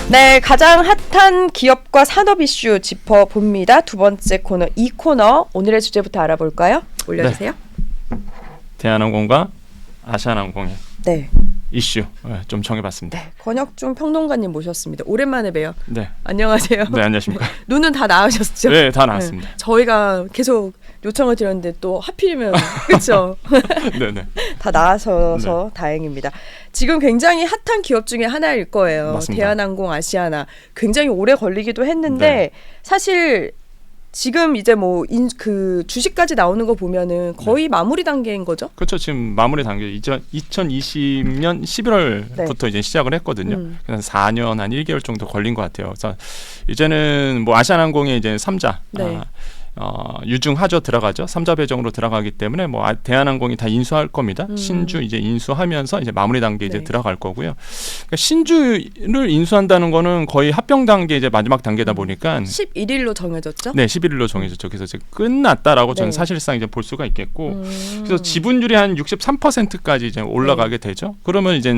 네, 가장 핫한 기업과 산업 이슈 짚어봅니다. 두 번째 코너, 이 코너 오늘의 주제부터 알아볼까요? 올려주세요. 네. 대한항공과 아시아나항공의 네. 이슈 좀 정해봤습니다. 네, 권혁중 평론가님 모셨습니다. 오랜만에 봬요. 네. 안녕하세요. 네, 안녕하십니까. 네, 눈은 다 나으셨죠? 네, 다 나왔습니다. 네, 저희가 계속 요청을 드렸는데 또 하필이면 그렇죠. 네네. 다 나아서서 다행입니다. 지금 굉장히 핫한 기업 중에 하나일 거예요. 맞습니다. 대한항공, 아시아나 굉장히 오래 걸리기도 했는데 네. 사실 지금 이제 뭐 그 주식까지 나오는 거 보면은 거의 마무리 단계인 거죠? 그렇죠. 지금 마무리 단계 2020년 11월부터 이제 시작을 했거든요. 그래서 4년 한 1개월 정도 걸린 것 같아요. 그래서 이제는 뭐 아시아나항공의 이제 3자 네. 유중하죠. 들어가죠. 3자 배정으로 들어가기 때문에 뭐 대한항공이 다 인수할 겁니다. 신주 이제 인수하면서 이제 마무리 단계 이제 네. 들어갈 거고요. 그러니까 신주를 인수한다는 거는 거의 합병 단계 이제 마지막 단계다 보니까 11일로 정해졌죠? 네, 11일로 정해졌죠. 그래서 이제 끝났다라고 저는 네. 사실상 이제 볼 수가 있겠고, 그래서 지분율이 한 63%까지 이제 올라가게 되죠. 그러면 이제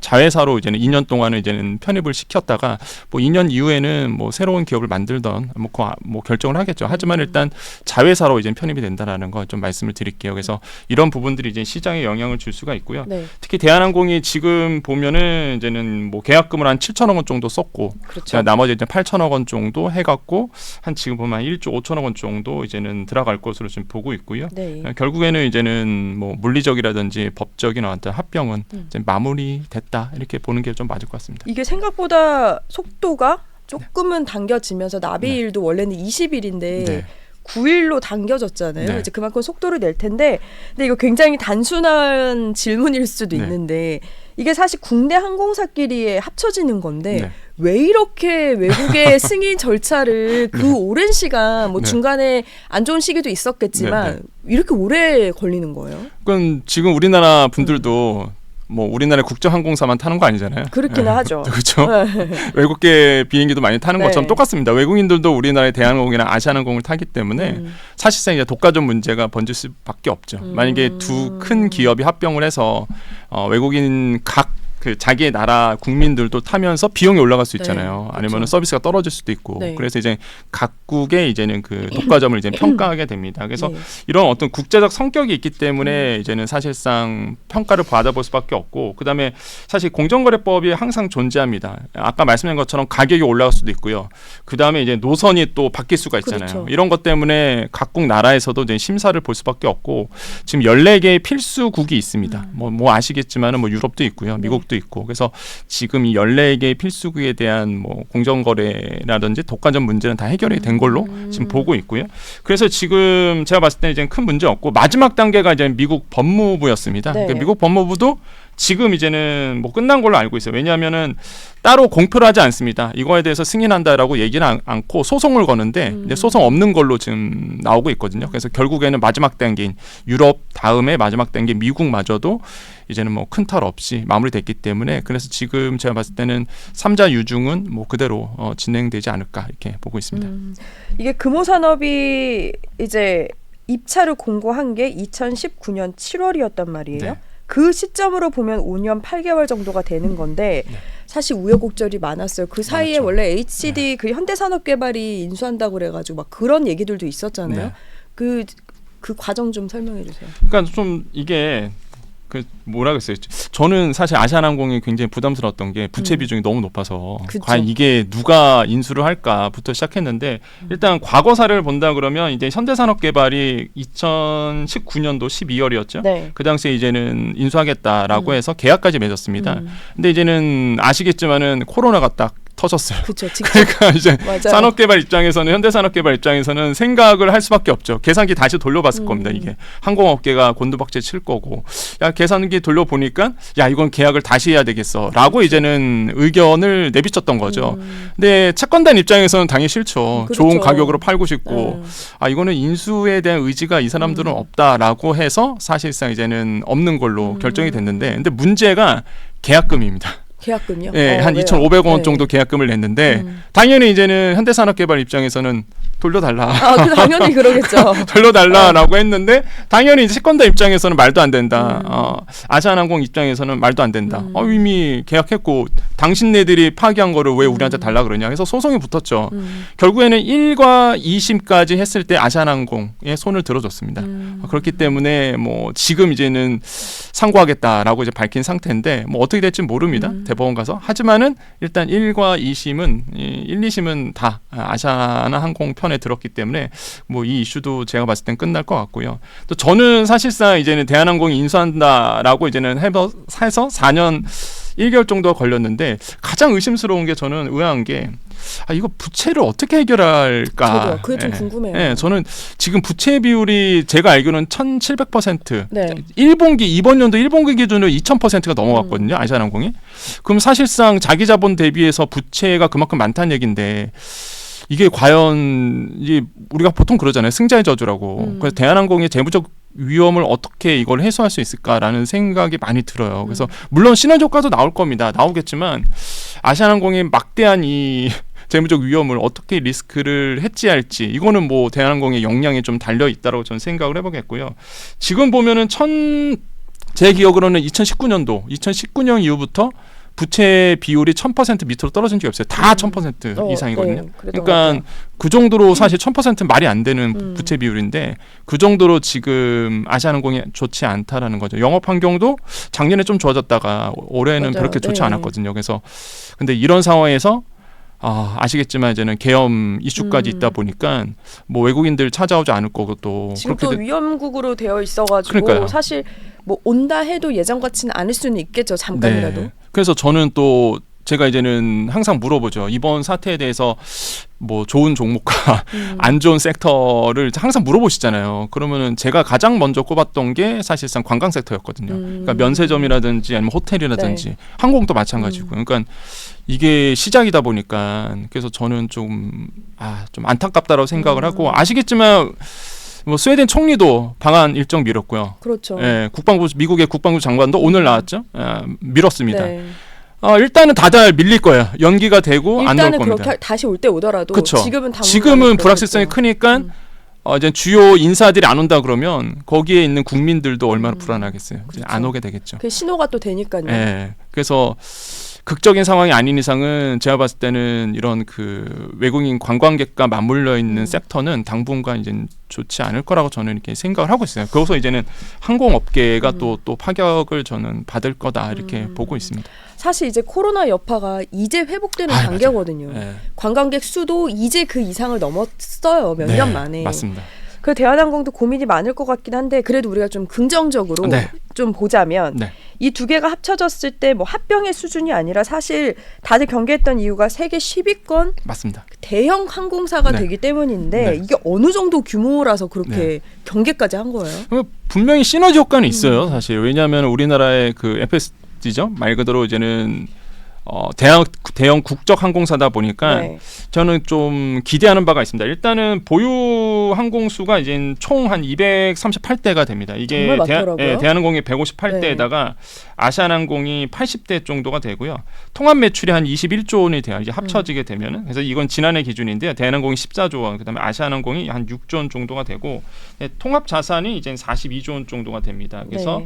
자회사로 이제는 2년 동안은 이제는 편입을 시켰다가 뭐 2년 이후에는 뭐 새로운 기업을 만들던 뭐 결정을 하겠죠. 하지만 일단 자회사로 이제 편입이 된다라는 거 좀 말씀을 드릴게요. 그래서 이런 부분들이 이제 시장에 영향을 줄 수가 있고요. 네. 특히 대한항공이 지금 보면은 이제는 뭐 계약금을 한 7천억 원 정도 썼고, 그렇죠. 나머지 이제 8천억 원 정도 해갖고 한 지금 보면 1조 5천억 원 정도 이제는 들어갈 것으로 지금 보고 있고요. 네. 결국에는 이제는 뭐 물리적이라든지 법적인 어떤 합병은 이제 마무리됐다 이렇게 보는 게 좀 맞을 것 같습니다. 이게 생각보다 속도가 조금은 당겨지면서 나비일도 원래는 20일인데 네. 9일로 당겨졌잖아요. 네. 이제 그만큼 속도를 낼 텐데, 근데 이거 굉장히 단순한 질문일 수도 네. 있는데 이게 사실 국내 항공사끼리 합쳐지는 건데 네. 왜 이렇게 외국의 승인 절차를 그 오랜 시간 뭐 네. 중간에 안 좋은 시기도 있었겠지만 네, 이렇게 오래 걸리는 거예요? 그건 지금 우리나라 분들도 뭐 우리나라 국제항공사만 타는 거 아니잖아요. 그렇기는 하죠. 그렇죠. 네. 외국계 비행기도 많이 타는 네. 것처럼 똑같습니다. 외국인들도 우리나라의 대한항공이나 아시아나항공을 타기 때문에 사실상 이제 독과점 문제가 번질 수밖에 없죠. 만약에 두 큰 기업이 합병을 해서 외국인 각 그 자기의 나라 국민들도 타면서 비용이 올라갈 수 있잖아요. 네, 아니면 그렇죠. 서비스가 떨어질 수도 있고. 네. 그래서 이제 각국의 이제는 그 독과점을 이제 평가하게 됩니다. 그래서 네. 이런 어떤 국제적 성격이 있기 때문에 이제는 사실상 평가를 받아볼 수밖에 없고, 그다음에 사실 공정거래법이 항상 존재합니다. 아까 말씀드린 것처럼 가격이 올라갈 수도 있고요. 그다음에 이제 노선이 또 바뀔 수가 있잖아요. 그렇죠. 이런 것 때문에 각국 나라에서도 이제 심사를 볼 수밖에 없고, 지금 14개의 필수국이 있습니다. 뭐 아시겠지만은 뭐 유럽도 있고요, 미국도 있고. 그래서 지금 이 14개의 필수국에 대한 뭐 공정거래라든지 독과점 문제는 다 해결이 된 걸로 지금 보고 있고요. 그래서 지금 제가 봤을 때는 이제 큰 문제 없고, 마지막 단계가 이제 미국 법무부였습니다. 네. 그러니까 미국 법무부도 지금 이제는 뭐 끝난 걸로 알고 있어요. 왜냐하면은 따로 공표를 하지 않습니다. 이거에 대해서 승인한다라고 얘기는 않고 소송을 거는데 이제 소송 없는 걸로 지금 나오고 있거든요. 그래서 결국에는 마지막 단계인 유럽 다음에 마지막 단계 미국마저도 이제는 뭐 큰 탈 없이 마무리됐기 때문에, 그래서 지금 제가 봤을 때는 3자 유중은 뭐 그대로 진행되지 않을까 이렇게 보고 있습니다. 이게 금호산업이 이제 입찰을 공고한 게 2019년 7월이었단 말이에요. 네. 그 시점으로 보면 5년 8개월 정도가 되는 건데 사실 우여곡절이 많았어요. 그 사이에 많았죠. 원래 HD 그 현대산업개발이 인수한다고 그래가지고 막 그런 얘기들도 있었잖아요. 네. 그 과정 좀 설명해 주세요. 그러니까 좀 이게 그 뭐라 그랬어요. 저는 사실 아시아나항공이 굉장히 부담스러웠던 게 부채 비중이 너무 높아서 그쵸. 과연 이게 누가 인수를 할까부터 시작했는데, 일단 과거사를 본다 그러면 이제 현대산업개발이 2019년도 12월이었죠. 네. 그 당시에 이제는 인수하겠다라고 해서 계약까지 맺었습니다. 근데 이제는 아시겠지만은 코로나가 딱 터졌어요. 그렇죠. 그러니까 이제 맞아요. 산업개발 입장에서는, 현대산업개발 입장에서는 생각을 할 수밖에 없죠. 계산기 다시 돌려봤을 겁니다. 이게 항공업계가 곤두박질 칠 거고, 야 계산기 돌려보니까 야 이건 계약을 다시 해야 되겠어라고 이제는 의견을 내비쳤던 거죠. 근데 채권단 입장에서는 당연히 싫죠. 그렇죠. 좋은 가격으로 팔고 싶고, 아 이거는 인수에 대한 의지가 이 사람들은 없다라고 해서 사실상 이제는 없는 걸로 결정이 됐는데, 근데 문제가 계약금입니다. 계약금이요? 한 왜요? 2,500원 네. 정도 계약금을 냈는데 당연히 이제는 현대산업개발 입장에서는 돌려달라. 당연히 그러겠죠. 돌려달라라고 했는데 당연히 이제 채권자 입장에서는 말도 안 된다. 아시아나항공 입장에서는 말도 안 된다. 이미 계약했고 당신네들이 파기한 거를 왜 우리한테 달라 그러냐 해서 소송이 붙었죠. 결국에는 1과 2심까지 했을 때 아시아나항공에 손을 들어줬습니다. 그렇기 때문에 뭐 지금 이제는 상고하겠다라고 이제 밝힌 상태인데 뭐 어떻게 될지 모릅니다. 대법원 가서. 하지만은 일단 1과 2심은 1, 2심은 다 아시아나항공 편에 들었기 때문에 뭐 이 이슈도 제가 봤을 땐 끝날 것 같고요. 또 저는 사실상 이제는 대한항공이 인수한다라고 이제는 해서 4년 1개월 정도 걸렸는데 가장 의심스러운 게 저는 의아한 게 이거 부채를 어떻게 해결할까? 저도요. 그게 좀 궁금해요. 저는 지금 부채 비율이 제가 알기로는 1,700%. 네. 1분기 이번 연도 1분기 기준으로 2,000%가 넘어갔거든요. 아시아나항공이. 그럼 사실상 자기 자본 대비해서 부채가 그만큼 많다는 얘긴데 이게 과연 우리가 보통 그러잖아요. 승자의 저주라고. 그래서 대한항공의 재무적 위험을 어떻게 이걸 해소할 수 있을까라는 생각이 많이 들어요. 그래서 물론 시너지 효과도 나올 겁니다. 나오겠지만 아시아나항공의 막대한 이 재무적 위험을 어떻게 리스크를 해지할지 이거는 뭐 대한항공의 역량이 좀 달려 있다고 저는 생각을 해보겠고요. 지금 보면은 제 기억으로는 2019년 이후부터 부채 비율이 1000% 밑으로 떨어진 적이 없어요. 다 1000% 이상이거든요. 네, 그러니까 그 정도로 사실 1000% 말이 안 되는 부채 비율인데 그 정도로 지금 아시아나항공이 좋지 않다라는 거죠. 영업 환경도 작년에 좀 좋아졌다가 올해는 맞아요. 그렇게 좋지 네. 않았거든요. 그래서 근데 이런 상황에서 아시겠지만 이제는 계엄 이슈까지 있다 보니까 뭐 외국인들 찾아오지 않을 거고 또 지금 또 그렇게 위험국으로 되어 있어가지고 그러니까요. 사실 뭐 온다 해도 예전 같지는 않을 수는 있겠죠. 잠깐이라도. 네. 그래서 저는 또 제가 이제는 항상 물어보죠. 이번 사태에 대해서 뭐 좋은 종목과 안 좋은 섹터를 항상 물어보시잖아요. 그러면은 제가 가장 먼저 꼽았던 게 사실상 관광 섹터였거든요. 그러니까 면세점이라든지 아니면 호텔이라든지 네. 항공도 마찬가지고. 그러니까 이게 시작이다 보니까 그래서 저는 좀 안타깝다라고 생각을 하고 아시겠지만 뭐 스웨덴 총리도 방한 일정 미뤘고요. 그렇죠. 미국의 국방부 장관도 오늘 나왔죠. 미뤘습니다. 네. 일단은 다들 밀릴 거예요. 연기가 되고 안 나올 일단은 겁니다. 그렇게 다시 올 때 오더라도 그쵸. 지금은 불확실성이 크니까 이제 주요 인사들이 안 온다 그러면 거기에 있는 국민들도 얼마나 불안하겠어요. 이제 안 오게 되겠죠. 그 신호가 또 되니까요. 그래서 극적인 상황이 아닌 이상은 제가 봤을 때는 이런 그 외국인 관광객과 맞물려 있는 섹터는 당분간 이제 좋지 않을 거라고 저는 이렇게 생각을 하고 있어요. 그래서 이제는 항공업계가 또 파격을 저는 받을 거다 이렇게 보고 있습니다. 사실 이제 코로나 여파가 이제 회복되는 단계거든요. 관광객 수도 이제 그 이상을 넘었어요. 몇 년 만에. 맞습니다. 그 대한항공도 고민이 많을 것 같긴 한데 그래도 우리가 좀 긍정적으로 좀 보자면 이 두 개가 합쳐졌을 때 뭐 합병의 수준이 아니라 사실 다들 경계했던 이유가 세계 10위권 맞습니다. 대형 항공사가 되기 때문인데 이게 어느 정도 규모라서 그렇게 경계까지 한 거예요? 분명히 시너지 효과는 있어요. 사실 왜냐하면 우리나라의 그 FSD죠 말 그대로 이제는 대형 국적 항공사다 보니까 저는 좀 기대하는 바가 있습니다. 일단은 보유 항공수가 이제 총 한 238대가 됩니다. 이게 정말 많더라고요. 대한항공이 158대에다가 아시아나항공이 80대 정도가 되고요. 통합 매출이 한 21조 원이 돼요. 이제 합쳐지게 되면은. 그래서 이건 지난해 기준인데요. 대한항공이 14조 원, 그다음에 아시아나항공이 한 6조 원 정도가 되고 통합 자산이 이제 42조 원 정도가 됩니다. 그래서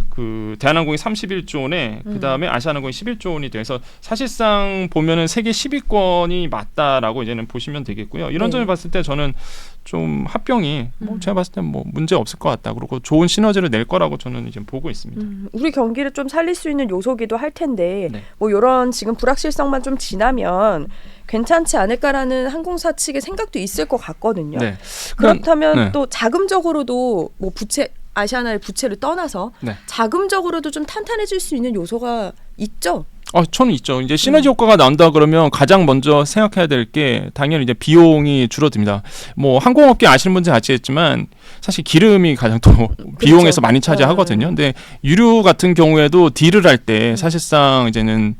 그 대한항공이 31조 원에 그다음에 아시아나항공이 11조 원이 돼서 사실상 보면은 세계 10위권이 맞다라고 이제는 보시면 되겠고요. 이런 점을 봤을 때 저는 좀 합병이 뭐 제가 봤을 때 뭐 문제 없을 것 같다. 그리고 좋은 시너지를 낼 거라고 저는 이제 보고 있습니다. 우리 경기를 좀 살릴 수 있는 요소기도 할 텐데 뭐 이런 지금 불확실성만 좀 지나면 괜찮지 않을까라는 항공사 측의 생각도 있을 것 같거든요. 그렇다면 또 자금적으로도 뭐 아시아나의 부채를 떠나서 자금적으로도 좀 탄탄해질 수 있는 요소가 있죠. 저는 있죠. 이제 시너지 효과가 나온다 그러면 가장 먼저 생각해야 될 게 당연히 이제 비용이 줄어듭니다. 뭐 항공업계 아시는 분들 아시겠지만 사실 기름이 가장 또 비용에서 많이 차지하거든요. 근데 유류 같은 경우에도 딜을 할 때 사실상 이제는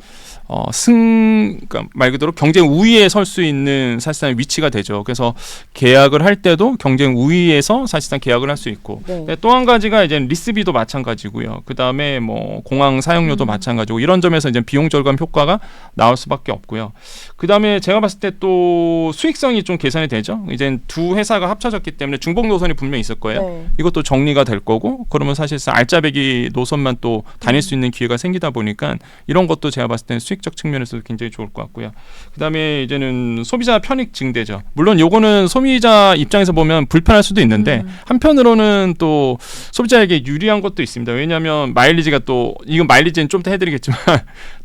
그러니까 말 그대로 경쟁 우위에 설 수 있는 사실상 위치가 되죠. 그래서 계약을 할 때도 경쟁 우위에서 사실상 계약을 할 수 있고 또 한 가지가 이제 리스비도 마찬가지고요. 그 다음에 뭐 공항 사용료도 마찬가지고 이런 점에서 이제 비용 절감 효과가 나올 수밖에 없고요. 그 다음에 제가 봤을 때 또 수익성이 좀 계산이 되죠. 이제 두 회사가 합쳐졌기 때문에 중복 노선이 분명히 있을 거예요. 이것도 정리가 될 거고 그러면 사실상 알짜배기 노선만 또 다닐 수 있는 기회가 생기다 보니까 이런 것도 제가 봤을 때는 수익적 측면에서도 굉장히 좋을 것 같고요. 그다음에 이제는 소비자 편익 증대죠. 물론 요거는 소비자 입장에서 보면 불편할 수도 있는데 한편으로는 또 소비자에게 유리한 것도 있습니다. 왜냐하면 마일리지가 또 이건 마일리지는 좀 더 해드리겠지만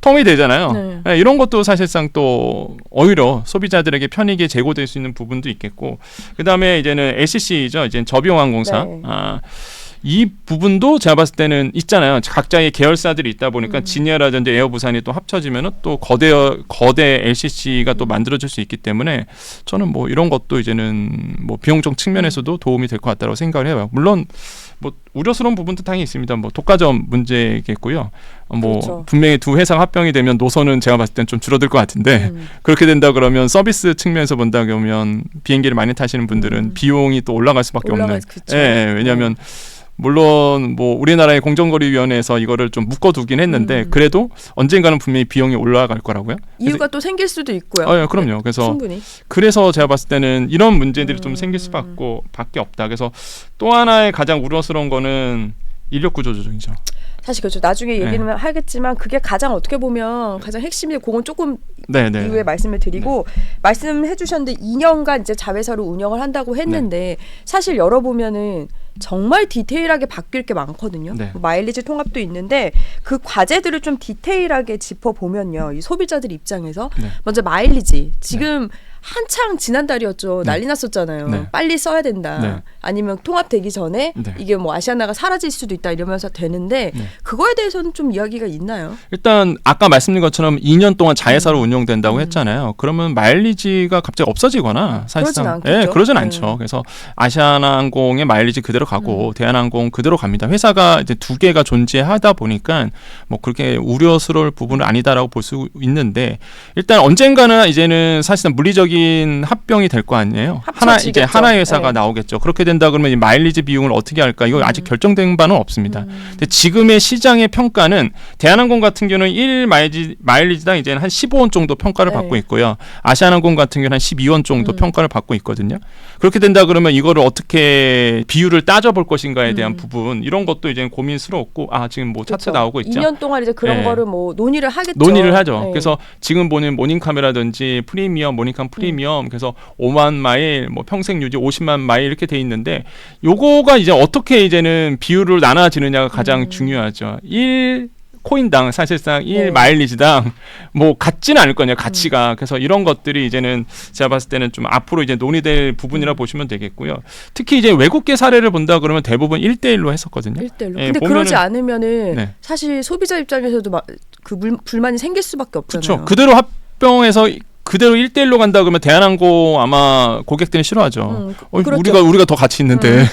통이 되잖아요. 네, 이런 것도 사실상 또 오히려 소비자들에게 편익이 제고될 수 있는 부분도 있겠고 그다음에 이제는 LCC죠. 이제 저비용항공사. 이 부분도 제가 봤을 때는 있잖아요. 각자의 계열사들이 있다 보니까 진에어라든지 에어부산이 또 합쳐지면은 또 거대 LCC가 또 만들어질 수 있기 때문에 저는 뭐 이런 것도 이제는 뭐 비용적 측면에서도 도움이 될 것 같다고 생각을 해요. 물론 뭐 우려스러운 부분도 당연히 있습니다. 뭐 독과점 문제겠고요. 뭐 그렇죠. 분명히 두 회사가 합병이 되면 노선은 제가 봤을 땐 좀 줄어들 것 같은데 그렇게 된다 그러면 서비스 측면에서 본다 그러면 비행기를 많이 타시는 분들은 비용이 또 올라갈 수밖에 없는. 왜냐하면 물론 뭐 우리나라의 공정거래위원회에서 이거를 좀 묶어두긴 했는데 그래도 언젠가는 분명히 비용이 올라갈 거라고요. 이유가 또 생길 수도 있고요. 그럼요. 그래서 충분히. 그래서 제가 봤을 때는 이런 문제들이 좀 생길 수밖에 없다. 그래서 또 하나의 가장 우려스러운 거는 인력 구조 조정이죠. 사실 그렇죠. 나중에 얘기는 하겠지만 그게 가장 어떻게 보면 가장 핵심인데 그건 조금 이후에 말씀을 드리고 말씀해 주셨는데 2년간 이제 자회사로 운영을 한다고 했는데 사실 열어보면은 정말 디테일하게 바뀔 게 많거든요. 뭐 마일리지 통합도 있는데 그 과제들을 좀 디테일하게 짚어보면요. 이 소비자들 입장에서 먼저 마일리지 지금 한창 지난달이었죠. 난리 났었잖아요. 빨리 써야 된다. 아니면 통합되기 전에 이게 뭐 아시아나가 사라질 수도 있다 이러면서 되는데 그거에 대해서는 좀 이야기가 있나요? 일단 아까 말씀드린 것처럼 2년 동안 자회사로 운영된다고 했잖아요. 그러면 마일리지가 갑자기 없어지거나 사실상 그러진 않죠. 그래서 아시아나항공의 마일리지 그대로 가고 대한항공 그대로 갑니다. 회사가 이제 두 개가 존재하다 보니까 뭐 그렇게 우려스러울 부분은 아니다라고 볼 수 있는데 일단 언젠가는 이제는 사실상 물리적인 합병이 될 거 아니에요. 이제 하나의 회사가 나오겠죠. 그렇게 된다 그러면 이 마일리지 비용을 어떻게 할까? 이거 아직 결정된 바는 없습니다. 근데 지금의 시장의 평가는 대한항공 같은 경우는 1 마일리지당 이제는 한 15원 정도 평가를 받고 있고요. 아시아나항공 같은 경우는 한 12원 정도 평가를 받고 있거든요. 그렇게 된다 그러면 이거를 어떻게 비율을 따져볼 것인가에 대한 부분 이런 것도 이제 고민스러웠고 지금 뭐 차트 나오고 있죠. 2년 동안 이제 그런 거를 뭐 논의를 하겠죠. 논의를 하죠. 그래서 지금 보는 모닝카메라든지 프리미엄, 모닝캄 프리미엄 그래서 5만 마일, 뭐 평생 유지 50만 마일 이렇게 돼 있는데 요거가 이제 어떻게 이제는 비율을 나눠지느냐가 가장 중요하죠. 1 코인당 사실상 1 마일리지당 뭐 같지는 않을 거냐 가치가. 그래서 이런 것들이 이제는 제가 봤을 때는 좀 앞으로 이제 논의될 부분이라 보시면 되겠고요. 특히 이제 외국계 사례를 본다 그러면 대부분 1대1로 했었거든요. 1대1로. 근데 그러지 않으면은 사실 소비자 입장에서도 그 불만이 생길 수밖에 없잖아요. 그렇죠. 그대로 합병해서 그대로 1대1로 간다 그러면 대한항공 아마 고객들은 싫어하죠. 그렇죠. 우리가 더 가치 있는데.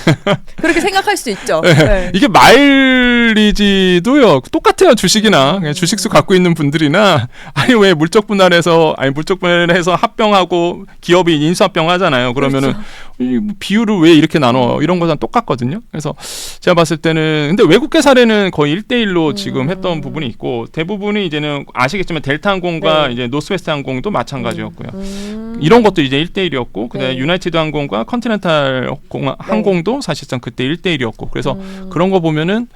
그렇게 생각할 수 있죠. 이게 마일리지도요. 똑같아요. 주식이나 그냥 주식수 갖고 있는 분들이나 아니 왜 물적 분할해서 합병하고 기업이 인수합병하잖아요. 그러면은 비율을 왜 이렇게 나눠 이런 거랑 똑같거든요. 그래서 제가 봤을 때는 근데 외국계 사례는 거의 1대1로 지금 했던 부분이 있고 대부분이 이제는 아시겠지만 델타항공과 이제 노스웨스트 항공도 마찬가지였고요. 이런 것도 이제 1대1이었고 그다음에 유나이티드 항공과 컨티넨탈 항공도 사실상 그때 1대1이었고 그래서 그런 거 보면은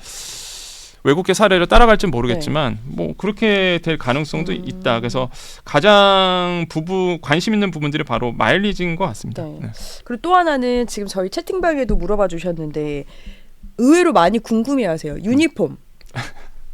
외국계 사례를 따라갈지는 모르겠지만 뭐 그렇게 될 가능성도 있다. 그래서 가장 관심 있는 부분들이 바로 마일리지인 것 같습니다. 그리고 또 하나는 지금 저희 채팅방에도 물어봐 주셨는데 의외로 많이 궁금해하세요. 유니폼.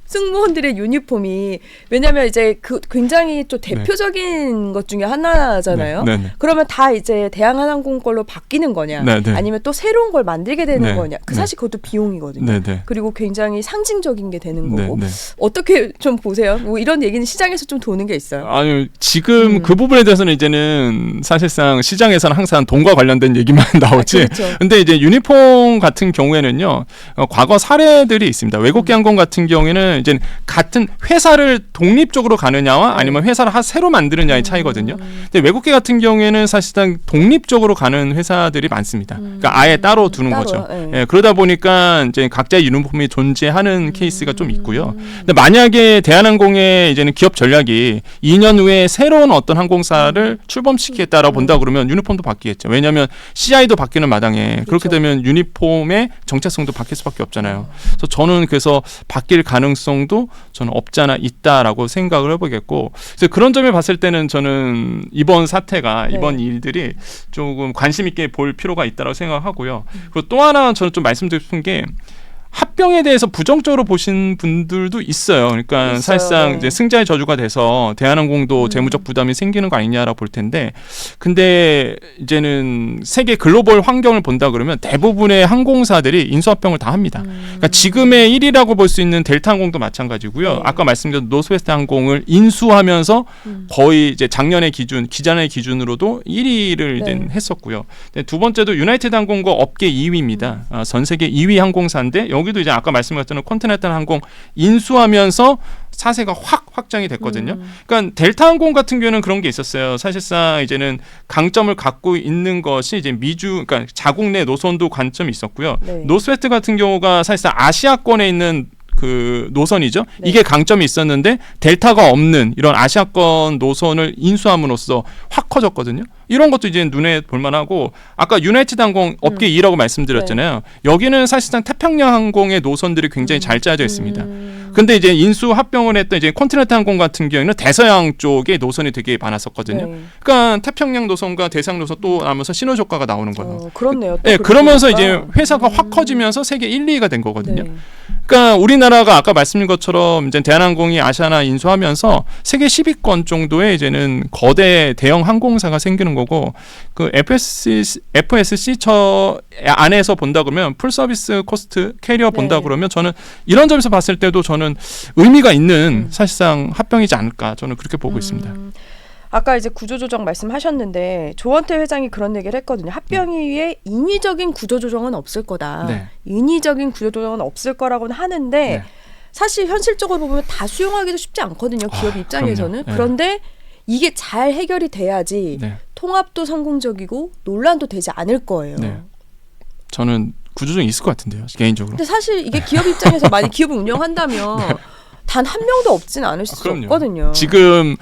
승무원들의 유니폼이 왜냐하면 이제 그 굉장히 또 대표적인 것 중에 하나잖아요. 그러면 다 이제 대한항공 걸로 바뀌는 거냐, 아니면 또 새로운 걸 만들게 되는 거냐. 사실 그것도 비용이거든요. 그리고 굉장히 상징적인 게 되는 거고 어떻게 좀 보세요? 뭐 이런 얘기는 시장에서 좀 도는 게 있어요. 아니 지금 그 부분에 대해서는 이제는 사실상 시장에서는 항상 돈과 관련된 얘기만 나오지. 근데 이제 유니폼 같은 경우에는요, 과거 사례들이 있습니다. 외국계 항공 같은 경우에는 이제 같은 회사를 독립적으로 가느냐와 아니면 회사를 새로 만드느냐의 차이거든요. 근데 외국계 같은 경우에는 사실상 독립적으로 가는 회사들이 많습니다. 그러니까 아예 따로 두는 거죠. 예, 그러다 보니까 이제 각자의 유니폼이 존재하는 케이스가 좀 있고요. 근데 만약에 대한항공의 이제는 기업 전략이 2년 후에 새로운 어떤 항공사를 출범시키겠다라고 본다 그러면 유니폼도 바뀌겠죠. 왜냐하면 CI도 바뀌는 마당에 그렇죠. 그렇게 되면 유니폼의 정체성도 바뀔 수밖에 없잖아요. 그래서 저는 그래서 바뀔 가능성도 저는 없지 않아 있다라고 생각을 해보겠고, 그래서 그런 점에 봤을 때는 저는 이번 사태가 이번 일들이 조금 관심 있게 볼 필요가 있다고 생각하고요. 그리고 또 하나 저는 좀 말씀드리고 싶은 게 합병에 대해서 부정적으로 보신 분들도 있어요. 그러니까 사실상 이제 승자의 저주가 돼서 대한항공도 재무적 부담이 생기는 거 아니냐라고 볼 텐데, 근데 이제는 세계 글로벌 환경을 본다 그러면 대부분의 항공사들이 인수합병을 다 합니다. 그러니까 지금의 1위라고 볼 수 있는 델타항공도 마찬가지고요. 아까 말씀드린 노스웨스트 항공을 인수하면서 거의 이제 작년의 기준, 기존의 기준으로도 1위를 이제 했었고요. 두 번째도 유나이티드 항공과 업계 2위입니다. 전 세계 2위 항공사인데 여기도 이제 아까 말씀드렸던 컨티넨탈 항공 인수하면서 사세가 확 확장이 됐거든요. 그러니까 델타항공 같은 경우는 그런 게 있었어요. 사실상 이제는 강점을 갖고 있는 것이 이제 그러니까 자국 내 노선도 관점이 있었고요. 노스웨스트 같은 경우가 사실상 아시아권에 있는 그 노선이죠. 이게 강점이 있었는데 델타가 없는 이런 아시아권 노선을 인수함으로써 확 커졌거든요. 이런 것도 이제 눈에 볼만하고, 아까 유나이티드 항공 업계 2라고 말씀드렸잖아요. 여기는 사실상 태평양 항공의 노선들이 굉장히 잘 짜져 있습니다. 근데 이제 인수 합병을 했던 이제 컨티넨탈 항공 같은 경우에는 대서양 쪽에 노선이 되게 많았었거든요. 그러니까 태평양 노선과 대서양 노선 또 나면서 시너지 효과가 나오는 거예요. 그렇네요. 네, 그러면서 이제 회사가 확 커지면서 세계 1, 2위가 된 거거든요. 그러니까 우리나라가 아까 말씀드린 것처럼 이제 대한항공이 아시아나 인수하면서 세계 10위권 정도의 이제는 거대 대형 항공사가 생기는 거고, 그 FSC 저 안에서 본다 그러면 풀 서비스 코스트 캐리어 본다 그러면 저는 이런 점에서 봤을 때도 저는 의미가 있는 사실상 합병이지 않을까, 저는 그렇게 보고 있습니다. 아까 이제 구조조정 말씀하셨는데 조원태 회장이 그런 얘기를 했거든요. 합병 이후에 인위적인 구조조정은 없을 거다. 인위적인 구조조정은 없을 거라고는 하는데 사실 현실적으로 보면 다 수용하기도 쉽지 않거든요. 기업 입장에서는. 그런데 이게 잘 해결이 돼야지 통합도 성공적이고 논란도 되지 않을 거예요. 저는 구조조정이 있을 것 같은데요, 개인적으로. 근데 사실 이게 기업 입장에서 만약 기업을 운영한다면 단 한 명도 없진 않을 수 없거든요. 지금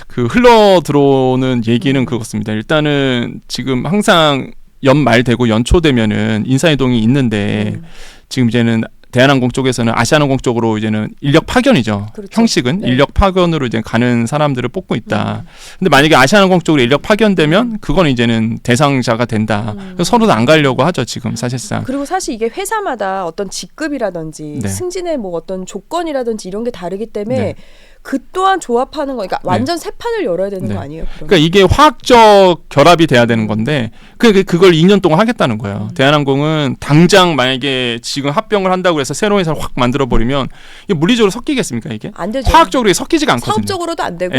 그 흘러 들어오는 얘기는 그렇습니다. 일단은 지금 항상 연말 되고 연초 되면은 인사이동이 있는데 지금 이제는 대한항공 쪽에서는 아시아나항공 쪽으로 이제는 인력 파견이죠. 형식은 인력 파견으로 이제 가는 사람들을 뽑고 있다. 근데 만약에 아시아나항공 쪽으로 인력 파견되면 그건 이제는 대상자가 된다. 서로도 안 가려고 하죠, 지금 사실상. 그리고 사실 이게 회사마다 어떤 직급이라든지 승진의 뭐 어떤 조건이라든지 이런 게 다르기 때문에 그 또한 조합하는 거니까 완전 새 판을 열어야 되는 거 아니에요? 그러면? 그러니까 이게 화학적 결합이 돼야 되는 건데 그걸 2년 동안 하겠다는 거예요. 대한항공은 당장 만약에 지금 합병을 한다고 해서 새로운 회사를 확 만들어 버리면 이게 물리적으로 섞이겠습니까, 이게? 안 되죠. 화학적으로 섞이지가 않거든요. 사업적으로도 안 되고.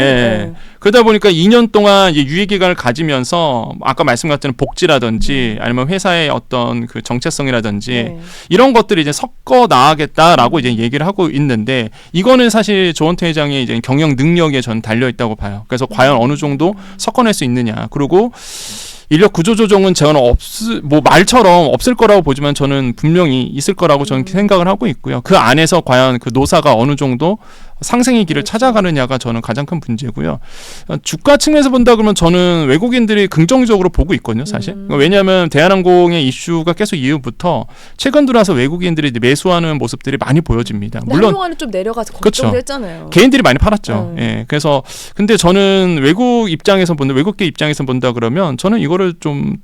그러다 보니까 2년 동안 이제 유예 기간을 가지면서 아까 말씀드렸던 복지라든지 아니면 회사의 어떤 그 정체성이라든지 이런 것들을 이제 섞어 나가겠다라고 이제 얘기를 하고 있는데, 이거는 사실 조원태 회장이 이제 경영 능력에 전 달려 있다고 봐요. 그래서 과연 어느 정도 섞어낼 수 있느냐. 그리고 인력 구조 조정은 저는 말처럼 없을 거라고 보지만 저는 분명히 있을 거라고 저는 생각을 하고 있고요. 그 안에서 과연 그 노사가 어느 정도 상승의 길을 찾아가느냐가 저는 가장 큰 문제고요. 주가 측면에서 본다 그러면 저는 외국인들이 긍정적으로 보고 있거든요, 사실. 왜냐하면 대한항공의 이슈가 계속 이후부터 최근 들어서 외국인들이 매수하는 모습들이 많이 보여집니다. 물론 한동안은 좀 내려가서 걱정됐잖아요. 개인들이 많이 팔았죠. 그래서 근데 저는 외국계 입장에서 본다 그러면 저는 이거를 좀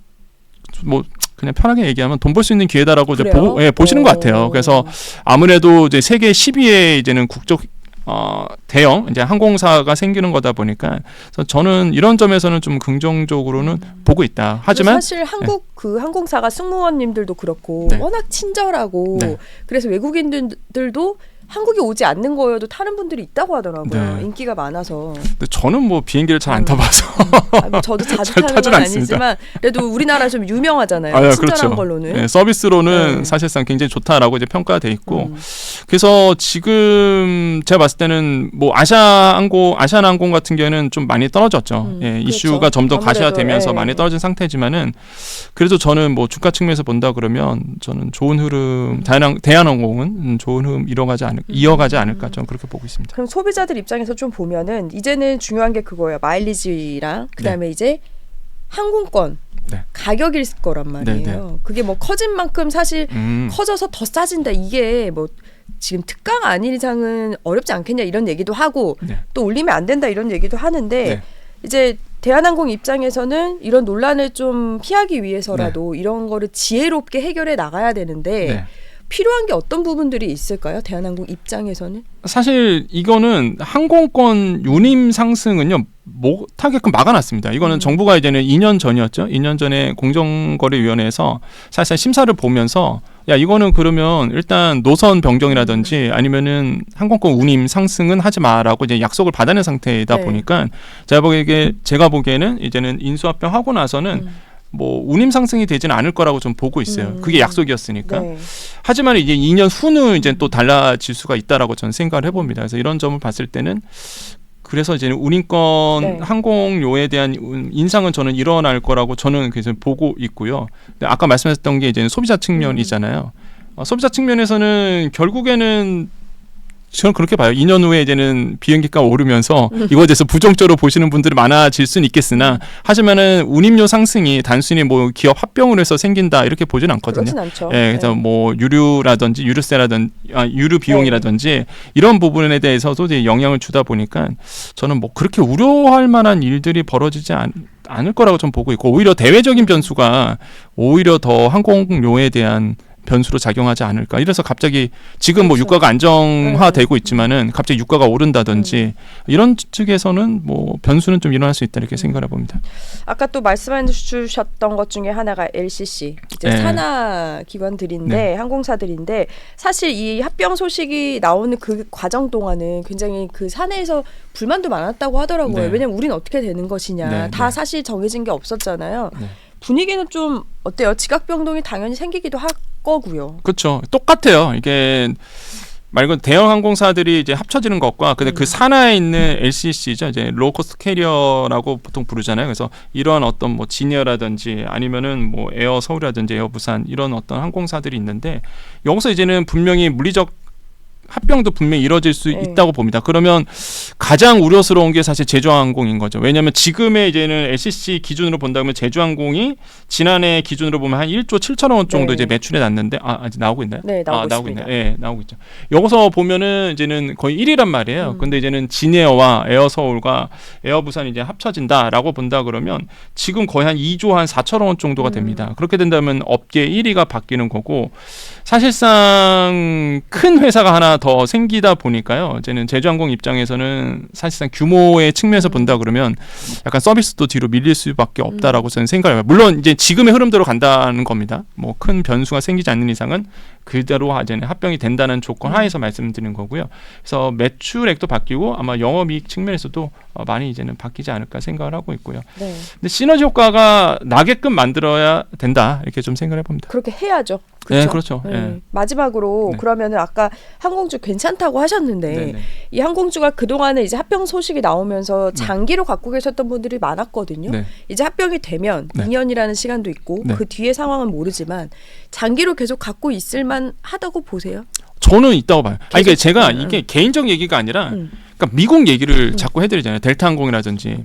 그냥 편하게 얘기하면 돈 벌 수 있는 기회다라고 이제 보시는 것 같아요. 그래서 아무래도 이제 세계 10위의 이제는 국적 대형 이제 항공사가 생기는 거다 보니까 저는 이런 점에서는 좀 긍정적으로는 보고 있다. 하지만 사실 한국 그 항공사가 승무원님들도 그렇고 워낙 친절하고 그래서 외국인들도 한국에 오지 않는 거여도 타는 분들이 있다고 하더라고요. 네. 인기가 많아서. 근데 저는 뭐 비행기를 잘 안 타봐서 뭐 저도 자주 잘 타는 타진 건 않습니다. 아니지만 그래도 우리나라 좀 유명하잖아요. 친절한 그렇죠. 걸로는. 네, 서비스로는 네. 사실상 굉장히 좋다라고 이제 평가돼 있고 그래서 지금 제가 봤을 때는 뭐 아시아나항공 같은 경우에는 좀 많이 떨어졌죠. 예, 그렇죠. 이슈가 점 더 가시화되면서 예. 많이 떨어진 상태지만은 그래도 저는 뭐 주가 측면에서 본다 그러면 저는 좋은 흐름 대한항공은 좋은 흐름 이어가지 않을까 저는 그렇게 보고 있습니다. 그럼 소비자들 입장에서 좀 보면은 이제는 중요한 게 그거예요. 마일리지랑 그다음에 이제 항공권 가격일 거란 말이에요. 그게 뭐 커진 만큼 사실 커져서 더 싸진다. 이게 뭐 지금 특가가 아닌 이상은 어렵지 않겠냐 이런 얘기도 하고 또 올리면 안 된다 이런 얘기도 하는데 이제 대한항공 입장에서는 이런 논란을 좀 피하기 위해서라도 이런 거를 지혜롭게 해결해 나가야 되는데 필요한 게 어떤 부분들이 있을까요? 대한항공 입장에서는? 사실 이거는 항공권 운임 상승은요 못하게끔 막아놨습니다. 이거는 정부가 이제는 2년 전이었죠. 2년 전에 공정거래위원회에서 사실상 심사를 보면서 야 이거는 그러면 일단 노선 변경이라든지 아니면은 항공권 운임 상승은 하지 마라고 이제 약속을 받아낸 상태이다 보니까 제가 보기에는 이제는 인수합병하고 나서는 뭐 운임 상승이 되지는 않을 거라고 좀 보고 있어요. 그게 약속이었으니까. 하지만 이제 2년 후는 이제 또 달라질 수가 있다라고 저는 생각을 해봅니다. 그래서 이런 점을 봤을 때는 그래서 이제 운임권 항공료에 대한 인상은 저는 일어날 거라고 저는 그래서 보고 있고요. 근데 아까 말씀하셨던 게 이제 소비자 측면이잖아요. 소비자 측면에서는 결국에는 저는 그렇게 봐요. 2년 후에 이제는 비행기가 오르면서 이거에 대해서 부정적으로 보시는 분들이 많아질 수는 있겠으나 하지만은 운임료 상승이 단순히 뭐 기업 합병으로 해서 생긴다 이렇게 보지는 않거든요. 그렇진 않죠. 그래서 뭐 유류라든지 유류 비용이라든지 이런 부분에 대해서도 이제 영향을 주다 보니까 저는 뭐 그렇게 우려할 만한 일들이 벌어지지 않을 거라고 좀 보고 있고 오히려 대외적인 변수가 오히려 더 항공료에 대한 변수로 작용하지 않을까. 이래서 갑자기 지금 뭐 유가가 안정화되고 있지만은 갑자기 유가가 오른다든지 이런 측에서는 뭐 변수는 좀 일어날 수 있다 이렇게 생각을 해봅니다. 아까 또 말씀해 주셨던 것 중에 하나가 LCC 이제 산하 기관들인데 항공사들인데 사실 이 합병 소식이 나오는 그 과정 동안은 굉장히 그 사내에서 불만도 많았다고 하더라고요. 왜냐면 우린 어떻게 되는 것이냐. 다 사실 정해진 게 없었잖아요. 분위기는 좀 어때요? 지각변동이 당연히 생기기도 할 거고요. 그렇죠. 똑같아요. 이게 말 그대로 대형 항공사들이 이제 합쳐지는 것과 근데 그 산하에 있는 LCC죠. 이제 로우코스트 캐리어라고 보통 부르잖아요. 그래서 이런 어떤 뭐 지니어라든지 아니면은 뭐 에어 서울이라든지 에어 부산 이런 어떤 항공사들이 있는데 여기서 이제는 분명히 물리적 합병도 분명히 이루어질 수 있다고 봅니다. 그러면 가장 우려스러운 게 사실 제주항공인 거죠. 왜냐하면 지금의 이제는 LCC 기준으로 본다면 제주항공이 지난해 기준으로 보면 한 1조 7천억 원 정도 이제 매출에 났는데 아직 나오고 있나요? 네, 나오고 있습니다. 네, 나오고 있죠. 여기서 보면은 이제는 거의 1위란 말이에요. 근데 이제는 진에어와 에어 서울과 에어 부산이 이제 합쳐진다라고 본다 그러면 지금 거의 한 2조 한 4천억 원 정도가 됩니다. 그렇게 된다면 업계 1위가 바뀌는 거고 사실상 큰 회사가 하나 더 생기다 보니까요. 이제는 제주항공 입장에서는 사실상 규모의 측면에서 본다 그러면 약간 서비스도 뒤로 밀릴 수밖에 없다라고 저는 생각을 해요. 물론 이제 지금의 흐름대로 간다는 겁니다. 뭐 큰 변수가 생기지 않는 이상은 그대로 이제 합병이 된다는 조건 하에서 말씀드리는 거고요. 그래서 매출액도 바뀌고 아마 영업이익 측면에서도 많이 이제는 바뀌지 않을까 생각을 하고 있고요. 근데 시너지 효과가 나게끔 만들어야 된다 이렇게 좀 생각을 해봅니다. 그렇게 해야죠. 그렇죠? 네, 그렇죠. 네. 마지막으로 그러면은 아까 항공주 괜찮다고 하셨는데 이 항공주가 그동안에 이제 합병 소식이 나오면서 장기로 갖고 계셨던 분들이 많았거든요. 이제 합병이 되면 2년이라는 시간도 있고 그 뒤에 상황은 모르지만 장기로 계속 갖고 있을 만하다고 보세요? 저는 있다고 봐요. 그러니까 제가 이게 개인적 얘기가 아니라 그러니까 미국 얘기를 자꾸 해드리잖아요. 델타항공이라든지.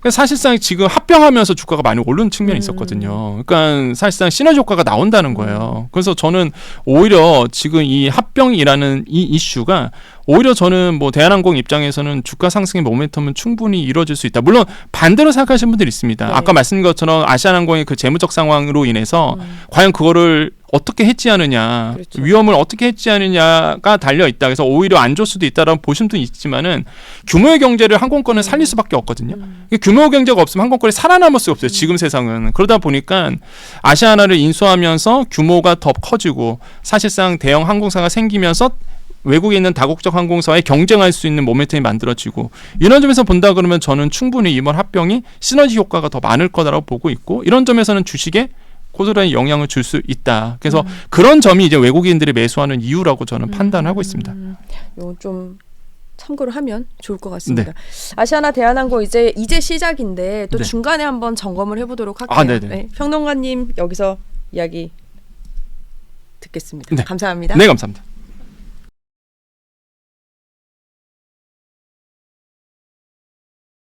사실상 지금 합병하면서 주가가 많이 오르는 측면이 있었거든요. 그러니까 사실상 시너지 효과가 나온다는 거예요. 그래서 저는 오히려 지금 이 합병이라는 이 이슈가 오히려 저는 뭐 대한항공 입장에서는 주가 상승의 모멘텀은 충분히 이루어질 수 있다. 물론 반대로 생각하시는 분들이 있습니다. 아까 말씀드린 것처럼 아시아나항공의 그 재무적 상황으로 인해서 과연 그거를 어떻게 해지하느냐, 위험을 어떻게 해지하느냐가 달려 있다. 그래서 오히려 안 좋을 수도 있다라고 보시는 분도 있지만은 규모의 경제를 항공권은 살릴 수밖에 없거든요. 규모의 경제가 없으면 항공권이 살아남을 수 없어요. 지금 세상은. 그러다 보니까 아시아나를 인수하면서 규모가 더 커지고 사실상 대형 항공사가 생기면서 외국에 있는 다국적 항공사에 경쟁할 수 있는 모멘텀이 만들어지고 이런 점에서 본다 그러면 저는 충분히 이번 합병이 시너지 효과가 더 많을 거라고 보고 있고 이런 점에서는 주식에 고스란히 영향을 줄 수 있다. 그래서 그런 점이 이제 외국인들이 매수하는 이유라고 저는 판단하고 있습니다. 이건 좀 참고를 하면 좋을 것 같습니다. 네. 아시아나 대한항공 이제 시작인데 또 네. 중간에 한번 점검을 해보도록 할게요. 네. 평론가님 여기서 이야기 듣겠습니다. 네. 감사합니다. 네, 감사합니다.